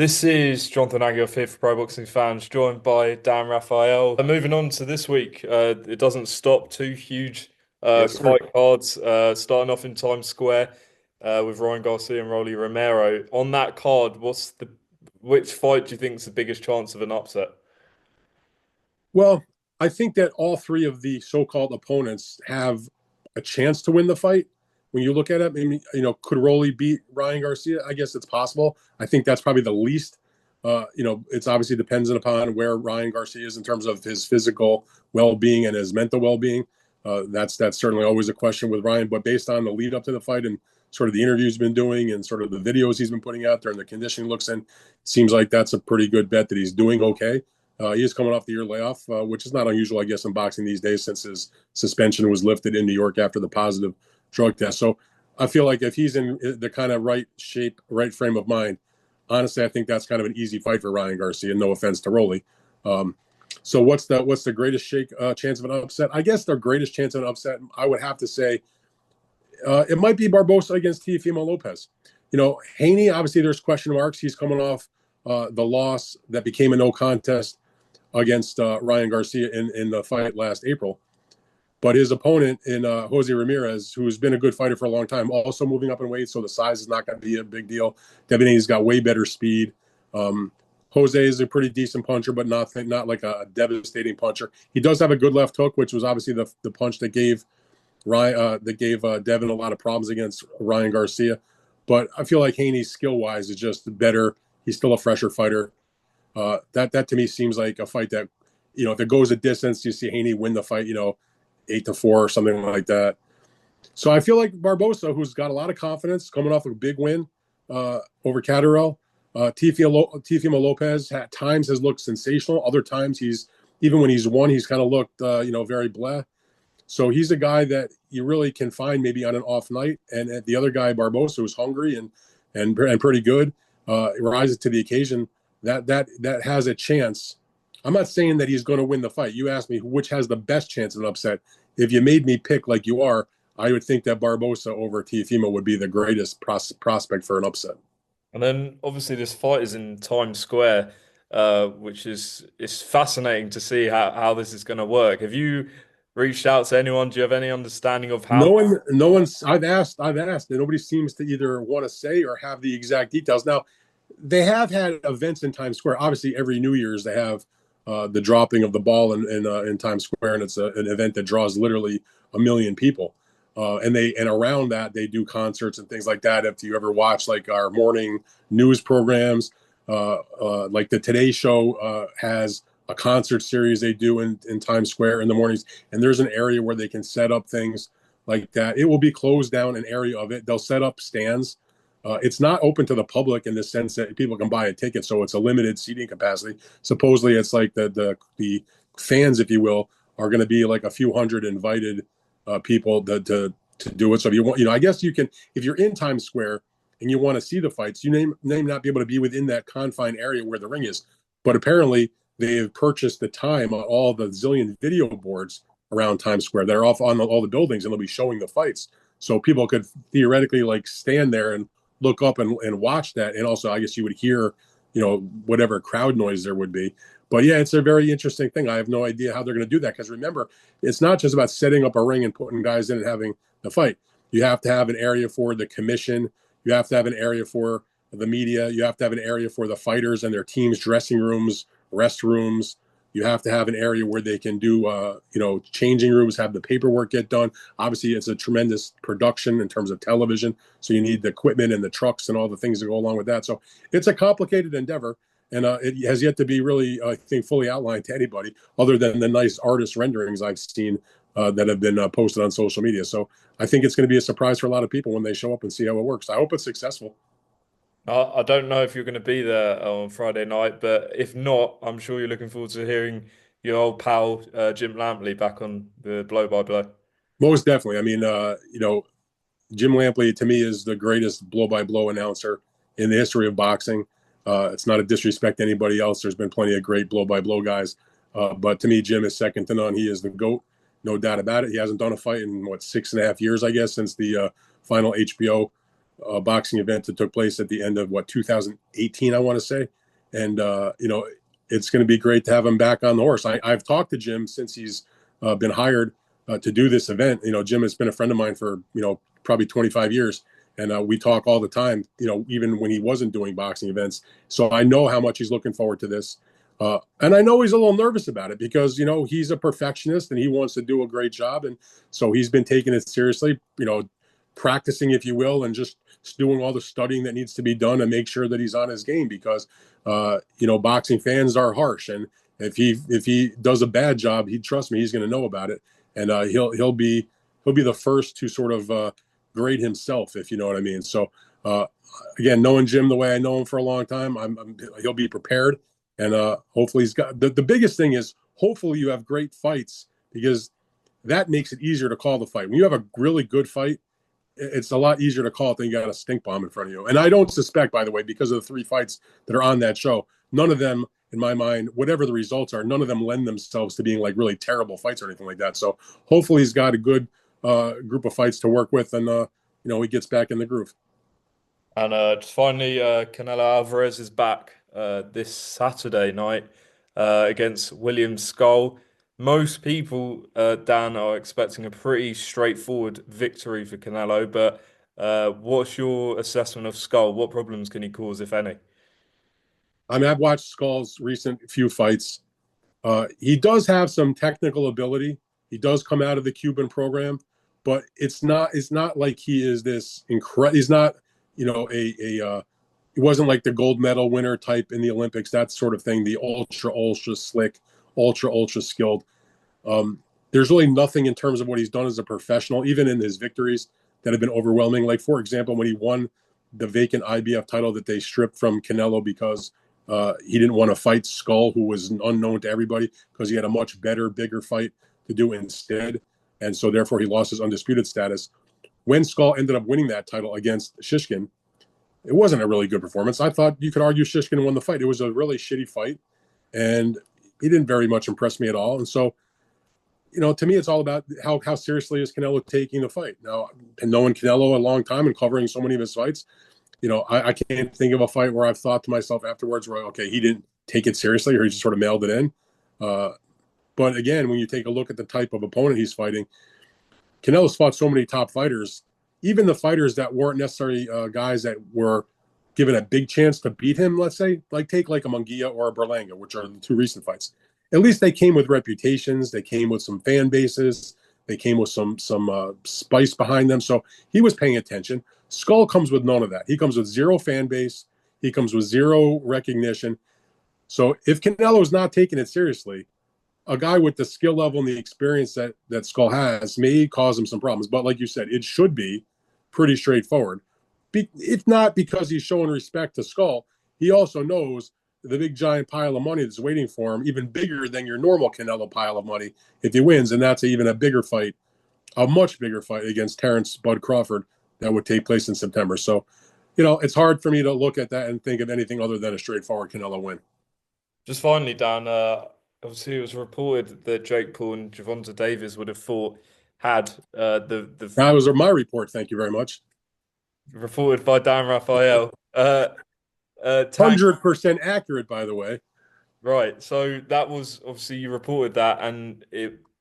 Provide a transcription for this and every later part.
This is Jonathan Aguilar here for Pro Boxing Fans, joined by Dan Rafael. Moving on to this week, it doesn't stop. Two huge Yes, sir. fight cards, starting off in Times Square with Ryan Garcia and Rolly Romero. On that card, which fight do you think is the biggest chance of an upset? Well, I think that all three of the so-called opponents have a chance to win the fight. When you look at it, I mean, could Rolly beat Ryan Garcia? I guess it's possible. I think that's probably the least. It's obviously dependent upon where Ryan Garcia is in terms of his physical well-being and his mental well-being. That's certainly always a question with Ryan. But based on the lead up to the fight and sort of the interviews he's been doing and sort of the videos he's been putting out there and the conditioning looks in, seems like that's a pretty good bet that he's doing okay. He is coming off the year layoff, which is not unusual, I guess, in boxing these days since his suspension was lifted in New York after the positive drug test. So I feel like if he's in the kind of right shape, right frame of mind, honestly, I think that's kind of an easy fight for Ryan Garcia. No offense to Rolly. So what's the greatest chance of an upset? I guess the greatest chance of an upset, I would have to say, it might be Barbosa against Teofimo Lopez. Haney, obviously, there's question marks. He's coming off the loss that became a no contest against Ryan Garcia in the fight last April. But his opponent in Jose Ramirez, who's been a good fighter for a long time, also moving up in weight, so the size is not going to be a big deal. Devaney's got way better speed. Jose is a pretty decent puncher, but not like a devastating puncher. He does have a good left hook, which was obviously the punch that gave Devin a lot of problems against Ryan Garcia. But I feel like Haney's skill wise is just better. He's still a fresher fighter. That to me seems like a fight that, if it goes a distance, you see Haney win the fight, 8-4 or something like that. So I feel like Barbosa, who's got a lot of confidence, coming off a big win over Catterall. Teofimo Lopez at times has looked sensational. Other times even when he's won, he's kind of looked, very blah. So he's a guy that you really can find maybe on an off night. And the other guy, Barbosa, who's hungry and pretty good, rises to the occasion. That has a chance. I'm not saying that he's going to win the fight. You asked me which has the best chance of an upset. If you made me pick like you are, I would think that Barbosa over Teofimo would be the greatest prospect for an upset. And then obviously this fight is in Times Square, which is it's fascinating to see how this is going to work. Have you reached out to anyone? Do you have any understanding of how? No one's. I've asked, and nobody seems to either want to say or have the exact details. Now, they have had events in Times Square. Obviously, every New Year's they have the dropping of the ball in Times Square, and it's an event that draws literally 1 million people. And around that they do concerts and things like that. If you ever watch like our morning news programs, like the Today Show has a concert series they do in Times Square in the mornings, and there's an area where they can set up things like that. It will be closed down, an area of it. They'll set up stands. It's not open to the public in the sense that people can buy a ticket, so it's a limited seating capacity. Supposedly, it's like the fans, if you will, are going to be like a few hundred invited people to do it. So if you want, I guess you can, if you're in Times Square and you want to see the fights, you may not be able to be within that confined area where the ring is. But apparently, they have purchased the time on all the zillion video boards around Times Square that are off on all the buildings, and they'll be showing the fights. So people could theoretically like stand there and look up and watch that. And also, I guess you would hear, whatever crowd noise there would be. But yeah, it's a very interesting thing. I have no idea how they're going to do that because remember, it's not just about setting up a ring and putting guys in and having the fight. You have to have an area for the commission. You have to have an area for the media. You have to have an area for the fighters and their teams' dressing rooms, restrooms. You have to have an area where they can do, changing rooms, have the paperwork get done. Obviously, it's a tremendous production in terms of television. So you need the equipment and the trucks and all the things that go along with that. So it's a complicated endeavor. And it has yet to be really, I think, fully outlined to anybody other than the nice artist renderings I've seen that have been posted on social media. So I think it's going to be a surprise for a lot of people when they show up and see how it works. I hope it's successful. I don't know if you're going to be there on Friday night, but if not, I'm sure you're looking forward to hearing your old pal Jim Lampley back on the blow by blow. Most definitely. I mean, Jim Lampley to me is the greatest blow-by-blow announcer in the history of boxing. It's not a disrespect to anybody else. There's been plenty of great blow-by-blow guys, but to me, Jim is second to none. He is the GOAT, no doubt about it. He hasn't done a fight in 6.5 years, I guess, since the final HBO boxing event that took place at the end of 2018, I want to say, and it's going to be great to have him back on the horse. I've talked to Jim since he's been hired to do this event. Jim has been a friend of mine for probably 25 years, and we talk all the time. Even when he wasn't doing boxing events, so I know how much he's looking forward to this. And I know he's a little nervous about it because, he's a perfectionist and he wants to do a great job. And so he's been taking it seriously, practicing, if you will, and just doing all the studying that needs to be done to make sure that he's on his game because, boxing fans are harsh. And if he does a bad job, trust me, he's going to know about it. And he'll be the first to sort of grade himself, if you know what I mean. So, again, knowing Jim the way I know him for a long time, he'll be prepared. And hopefully he's got the biggest thing is hopefully you have great fights because that makes it easier to call the fight. When you have a really good fight, it's a lot easier to call it than you got a stink bomb in front of you. And I don't suspect, by the way, because of the 3 fights that are on that show, none of them, in my mind, whatever the results are, none of them lend themselves to being like really terrible fights or anything like that. So hopefully he's got a good group of fights to work with and, he gets back in the groove. And just finally, Canelo Alvarez is back this Saturday night against William Scull. Most people, Dan, are expecting a pretty straightforward victory for Canelo, but what's your assessment of Scull? What problems can he cause, if any? I mean, I've watched Skull's recent few fights. He does have some technical ability. He does come out of the Cuban program, but it's not like he is this incredible. He's not, he wasn't like the gold medal winner type in the Olympics, that sort of thing. The ultra slick, ultra skilled. There's really nothing in terms of what he's done as a professional, even in his victories that have been overwhelming. Like, for example, when he won the vacant IBF title that they stripped from Canelo because he didn't want to fight Scull, who was unknown to everybody, because he had a much better, bigger fight to do instead. And so therefore he lost his undisputed status. When Scull ended up winning that title against Shishkin, it wasn't a really good performance. I thought you could argue Shishkin won the fight. It was a really shitty fight, and he didn't very much impress me at all. And so, to me, it's all about how seriously is Canelo taking the fight. Now, and knowing Canelo a long time and covering so many of his fights, I can't think of a fight where I've thought to myself afterwards, where, okay, he didn't take it seriously or he just sort of mailed it in. But again, when you take a look at the type of opponent he's fighting, Canelo's fought so many top fighters, even the fighters that weren't necessarily guys that were given a big chance to beat him, let's say, take like a Munguia or a Berlanga, which are the 2 recent fights. At least they came with reputations. They came with some fan bases. They came with some spice behind them. So he was paying attention. Scull comes with none of that. He comes with 0 fan base. He comes with 0 recognition. So if Canelo's not taking it seriously, a guy with the skill level and the experience that Scull has may cause him some problems. But like you said, it should be pretty straightforward. If not because he's showing respect to Scull, he also knows the big giant pile of money that's waiting for him, even bigger than your normal Canelo pile of money if he wins. And that's even a bigger fight, a much bigger fight against Terrence Bud Crawford that would take place in September. So, it's hard for me to look at that and think of anything other than a straightforward Canelo win. Just finally, Dan, obviously it was reported that Jake Paul and Gervonta Davis would have fought had the That was my report. Thank you very much. reported by Dan Rafael. Tank 100% accurate, by the way. Right. So that was obviously you reported that, and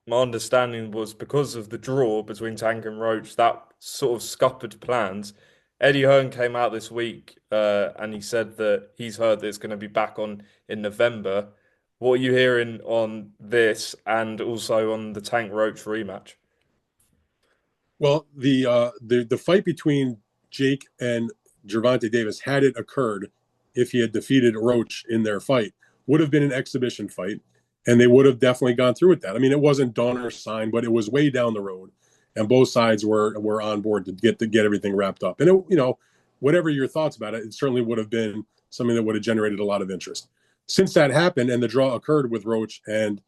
my understanding was because of the draw between Tank and Roach, that sort of scuppered plans. Eddie Hearn came out this week, and he said that he's heard that it's going to be back on in November. What are you hearing on this, and also on the Tank Roach rematch? Well, the fight between Jake and Gervonta Davis, had it occurred, if he had defeated Roach in their fight, would have been an exhibition fight, and they would have definitely gone through with that. I mean, it wasn't done or signed, but it was way down the road, and both sides were on board to get everything wrapped up. And whatever your thoughts about it, it certainly would have been something that would have generated a lot of interest. Since that happened and the draw occurred with Roach and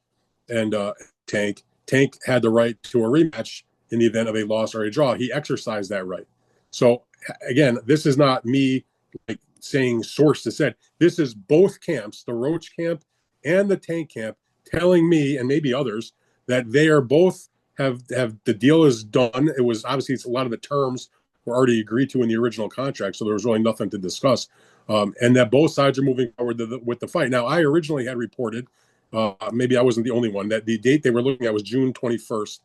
Tank, Tank had the right to a rematch in the event of a loss or a draw. He exercised that right. So again, this is not me like saying source to said. This is both camps, the Roach camp and the Tank camp, telling me and maybe others that they are both have the deal is done. It was obviously it's a lot of the terms were already agreed to in the original contract, so there was really nothing to discuss. And that both sides are moving forward with the fight. Now, I originally had reported, maybe I wasn't the only one, that the date they were looking at was June 21st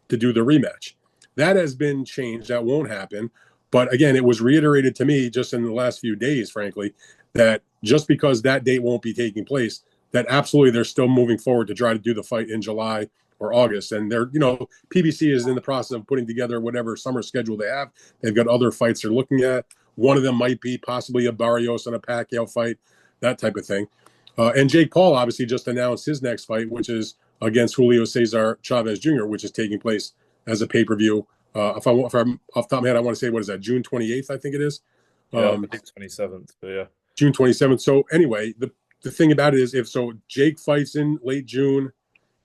to do the rematch. That has been changed. That won't happen. But again, it was reiterated to me just in the last few days, frankly, that just because that date won't be taking place, that absolutely they're still moving forward to try to do the fight in July or August. And they're, PBC is in the process of putting together whatever summer schedule they have. They've got other fights they're looking at. One of them might be possibly a Barrios and a Pacquiao fight, that type of thing. And Jake Paul obviously just announced his next fight, which is against Julio Cesar Chavez Jr., which is taking place as a pay-per-view. If I'm off the top of my head, I want to say, what is that, June 28th, I think it is. Yeah, I believe 27th, but yeah. June 27th. So anyway, the thing about it is, if so, Jake fights in late June.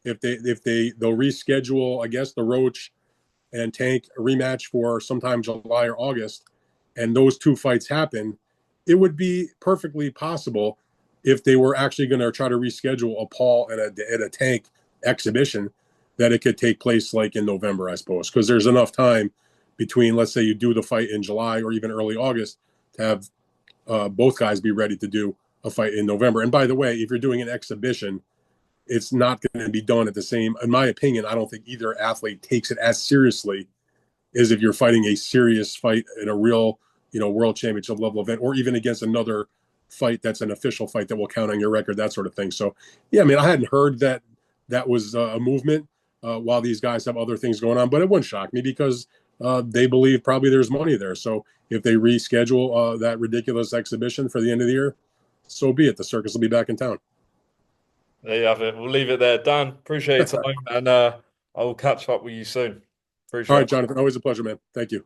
If they'll reschedule, I guess, the Roach and Tank a rematch for sometime July or August, and those two fights happen, it would be perfectly possible if they were actually going to try to reschedule a Paul and a Tank exhibition, that it could take place like in November, I suppose, because there's enough time between, let's say you do the fight in July or even early August, to have both guys be ready to do a fight in November. And by the way, if you're doing an exhibition, it's not going to be done at the same, in my opinion, I don't think either athlete takes it as seriously as if you're fighting a serious fight in a real, world championship level event, or even against another fight that's an official fight that will count on your record, that sort of thing. So, yeah, I mean, I hadn't heard that was a movement while these guys have other things going on, but it wouldn't shock me because they believe probably there's money there. So if they reschedule that ridiculous exhibition for the end of the year, so be it. The circus will be back in town. There you have it. We'll leave it there. Dan, appreciate your time, and I will catch up with you soon. All Appreciate right, it. Jonathan, always a pleasure, man. Thank you.